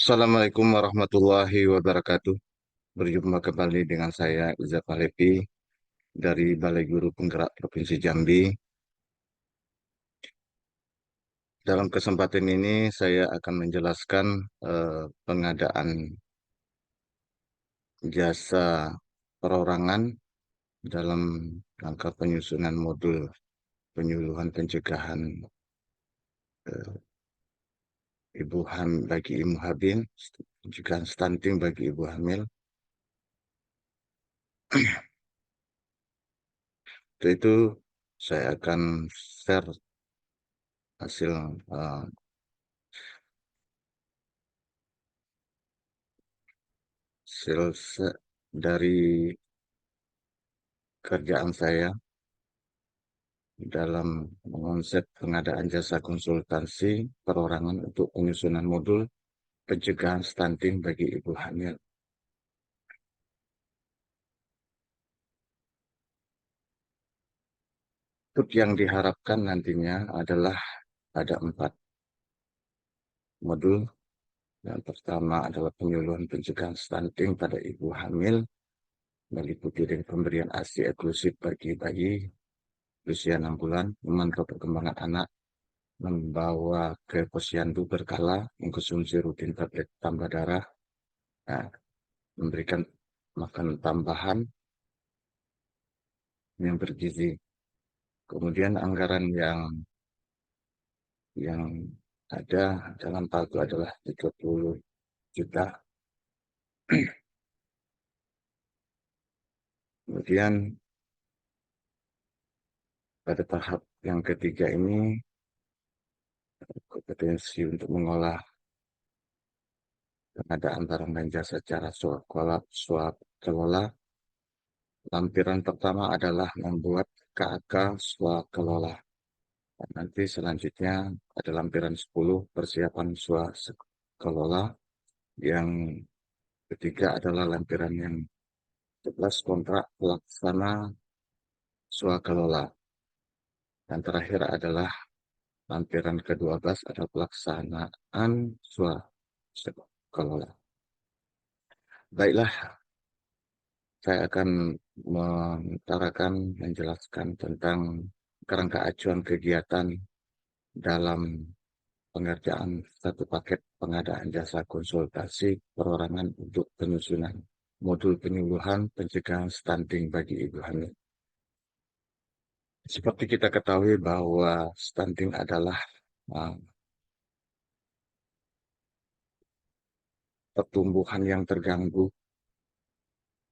Assalamualaikum warahmatullahi wabarakatuh. Berjumpa kembali dengan saya Iza Palevi dari Balai Guru Penggerak Provinsi Jambi. Dalam kesempatan ini saya akan menjelaskan pengadaan jasa perorangan dalam rangka penyusunan modul penyuluhan pencegahan ibu hamil bagi ibu hamil, pencegahan stunting bagi ibu hamil. Untuk itu saya akan share hasil eh, dari kerjaan saya dalam mengonsep pengadaan jasa konsultasi perorangan untuk penyusunan modul pencegahan stunting bagi ibu hamil. Untuk yang diharapkan nantinya adalah ada 4 modul. Yang pertama adalah penyuluhan pencegahan stunting pada ibu hamil, meliputi dari pemberian ASI eksklusif bagi bayi usia 6 bulan, memantau perkembangan anak, membawa ke posyandu berkala, mengkonsumsi rutin tablet tambah darah, nah, memberikan makan tambahan yang bergizi. Kemudian anggaran yang ada dalam pagu adalah 30 juta. Kemudian pada tahap yang ketiga ini kompetensi untuk mengolah pengadaan barang dan jasa secara swab kelola. Lampiran pertama adalah membuat KK swakelola. Nanti selanjutnya ada lampiran 10 persiapan swakelola. Yang ketiga adalah lampiran yang 11 kontrak pelaksana swakelola. Dan terakhir adalah lampiran ke-12 adalah pelaksanaan swakelola. Baiklah, saya akan menjelaskan tentang kerangka acuan kegiatan dalam pengerjaan satu paket pengadaan jasa konsultasi perorangan untuk penyusunan modul penyuluhan pencegahan stunting bagi ibu hamil. Seperti kita ketahui bahwa stunting adalah uh, pertumbuhan yang terganggu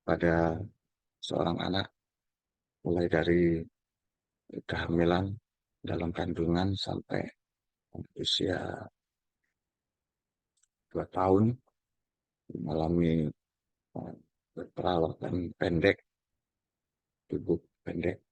pada seorang anak, mulai dari kehamilan, dalam kandungan sampai usia 2 tahun, mengalami uh, perawatan pendek, tubuh pendek.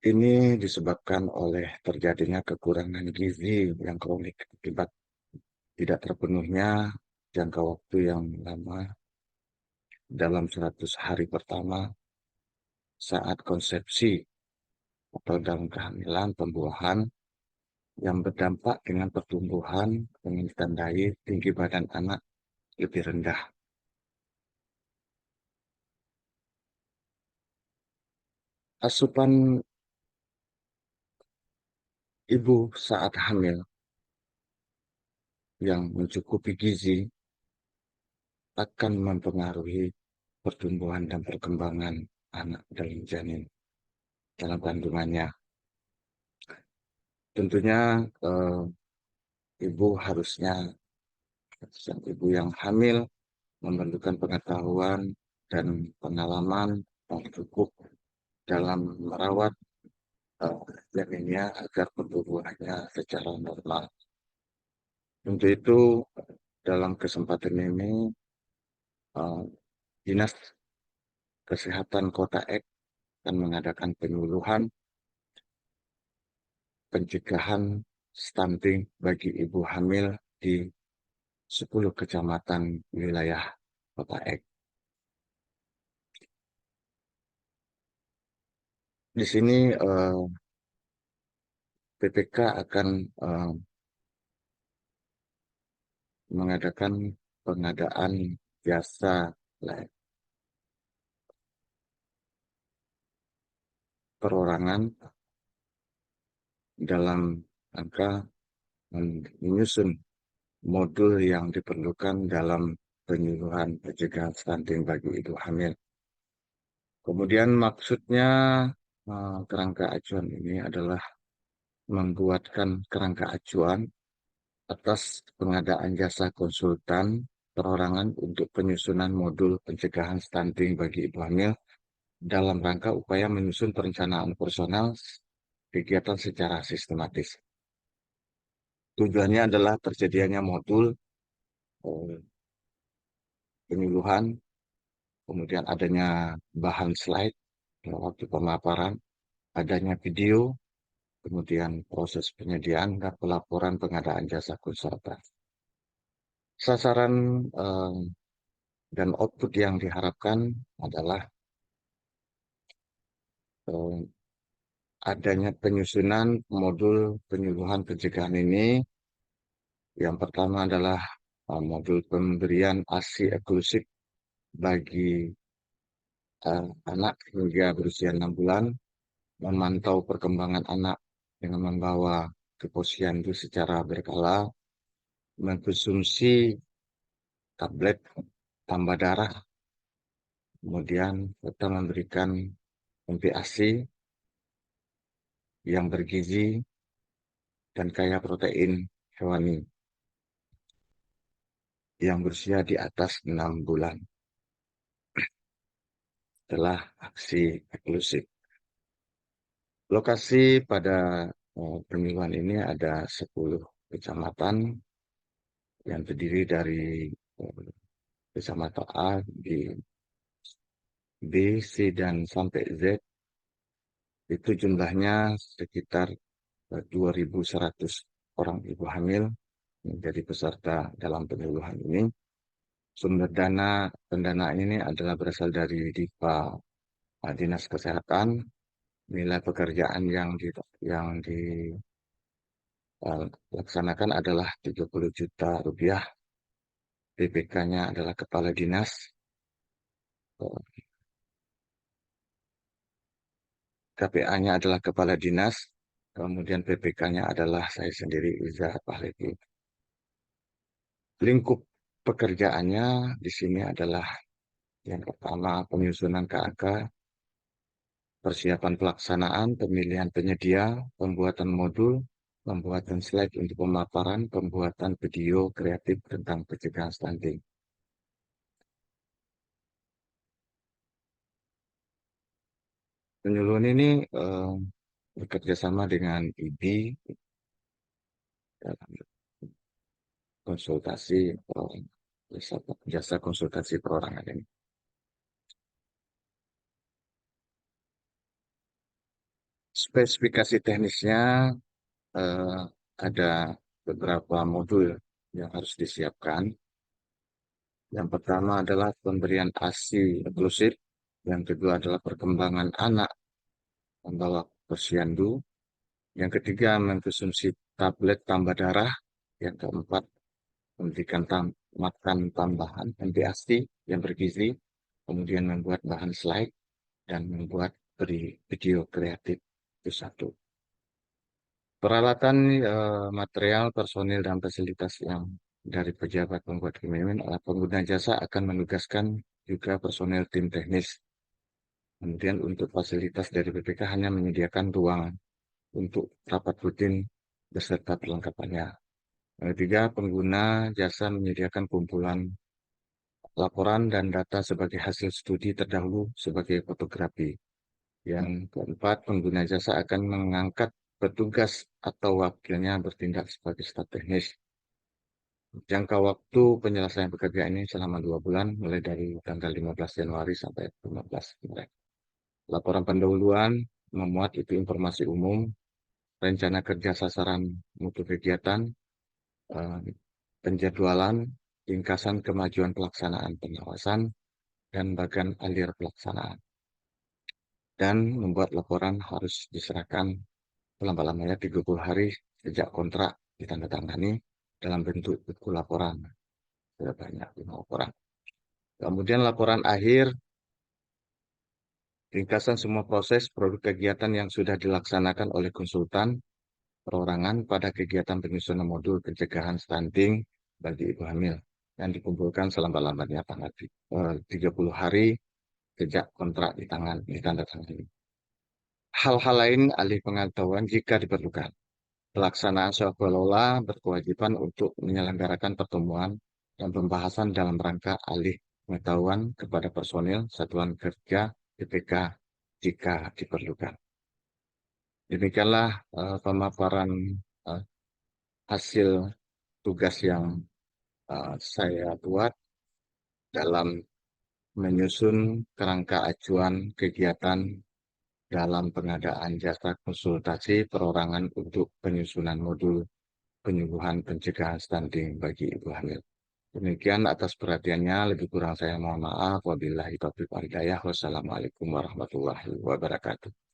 Ini disebabkan oleh terjadinya kekurangan gizi yang kronik akibat tidak terpenuhnya jangka waktu yang lama dalam 100 hari pertama saat konsepsi atau dalam kehamilan pembuahan yang berdampak dengan pertumbuhan dengan ditandai tinggi badan anak lebih rendah. Asupan ibu saat hamil yang mencukupi gizi akan mempengaruhi pertumbuhan dan perkembangan anak dalam janin dalam kandungannya. Tentunya ibu harusnya, ibu yang hamil memerlukan pengetahuan dan pengalaman yang cukup dalam merawat janinnya agar pertumbuhannya secara normal. Untuk itu, dalam kesempatan ini, eh, Dinas Kesehatan Kota Ek akan mengadakan penyuluhan pencegahan stunting bagi ibu hamil di 10 kecamatan wilayah Kota Ek. Di sini PPK akan mengadakan pengadaan jasa perorangan dalam rangka menyusun modul yang diperlukan dalam penyuluhan pencegahan stunting bagi ibu hamil. Kemudian maksudnya kerangka acuan ini adalah membuatkan kerangka acuan atas pengadaan jasa konsultan perorangan untuk penyusunan modul pencegahan stunting bagi ibu hamil dalam rangka upaya menyusun perencanaan personal kegiatan secara sistematis. Tujuannya adalah tersedianya modul penyuluhan, kemudian adanya bahan slide waktu pemaparan, adanya video, kemudian proses penyediaan dan pelaporan pengadaan jasa konsultan. Sasaran dan output yang diharapkan adalah adanya penyusunan modul penyuluhan pencegahan ini. Yang pertama adalah modul pemberian ASI eksklusif bagi anak hingga berusia 6 bulan, memantau perkembangan anak dengan membawa ke posyandu secara berkala, mengkonsumsi tablet tambah darah, kemudian kita memberikan MPASI yang bergizi dan kaya protein hewani yang berusia di atas 6 bulan. Setelah aksi eksklusif. Lokasi pada penyuluhan ini ada 10 kecamatan yang terdiri dari kecamatan A, B, C, dan sampai Z. Itu jumlahnya sekitar 2.100 orang ibu hamil menjadi peserta dalam penyuluhan ini. Sumber dana pendanaan ini adalah berasal dari DIPA Dinas Kesehatan. Nilai pekerjaan yang dilaksanakan adalah 30 juta rupiah. PPK-nya adalah kepala dinas. KPA-nya adalah kepala dinas. Kemudian PPK-nya adalah saya sendiri, Iza Pahlevi. Lingkup pekerjaannya di sini adalah yang pertama penyusunan KAK, persiapan pelaksanaan, pemilihan penyedia, pembuatan modul, pembuatan slide untuk pemaparan, pembuatan video kreatif tentang pencegahan stunting. Penyuluhan ini bekerja sama dengan IBI dalam konsultasi jasa konsultasi perorangan ini. Spesifikasi teknisnya ada beberapa modul yang harus disiapkan. Yang pertama adalah pemberian ASI eksklusif. Yang kedua adalah perkembangan anak membawa posyandu. Yang ketiga mengkonsumsi tablet tambah darah. Yang keempat memberikan makan tambahan MPASI yang bergizi. Kemudian membuat bahan slide dan membuat video kreatif itu satu. Peralatan, material, personil, dan fasilitas yang dari pejabat pembuat kiriman, pengguna jasa akan menugaskan juga personil tim teknis. Kemudian untuk fasilitas dari BPK hanya menyediakan ruangan untuk rapat rutin beserta perlengkapannya. Yang ketiga, pengguna jasa menyediakan kumpulan laporan dan data sebagai hasil studi terdahulu sebagai fotografi. Yang keempat, pengguna jasa akan mengangkat petugas atau wakilnya bertindak sebagai staf teknis. Jangka waktu penyelesaian pekerjaan ini selama 2 bulan, mulai dari tanggal 15 Januari sampai 15 Maret. Laporan pendahuluan memuat itu informasi umum, rencana kerja sasaran mutu kegiatan, penjadwalan, ringkasan kemajuan pelaksanaan pengawasan, dan bagan alir pelaksanaan. dan membuat laporan harus diserahkan selambat-lambatnya 30 hari sejak kontrak ditandatangani dalam bentuk buku laporan sebanyak 5 laporan. Kemudian laporan akhir, ringkasan semua proses produk kegiatan yang sudah dilaksanakan oleh konsultan perorangan pada kegiatan penyusunan modul pencegahan stunting bagi ibu hamil yang dikumpulkan selambat-lambatnya tanggal 30 hari sejak kontrak ditandatangani. Hal-hal lain alih pengetahuan jika diperlukan. Pelaksanaan sekolah berkewajiban untuk menyelenggarakan pertemuan dan pembahasan dalam rangka alih pengetahuan kepada personil Satuan Kerja PPK jika diperlukan. Demikianlah pemaparan uh, hasil tugas yang saya buat dalam menyusun kerangka acuan kegiatan dalam pengadaan jasa konsultasi perorangan untuk penyusunan modul penyembuhan pencegahan stunting bagi ibu hamil. Demikian atas perhatiannya, lebih kurang saya mohon maaf. Wabillahi taufiq wal hidayah. Wassalamualaikum warahmatullahi wabarakatuh.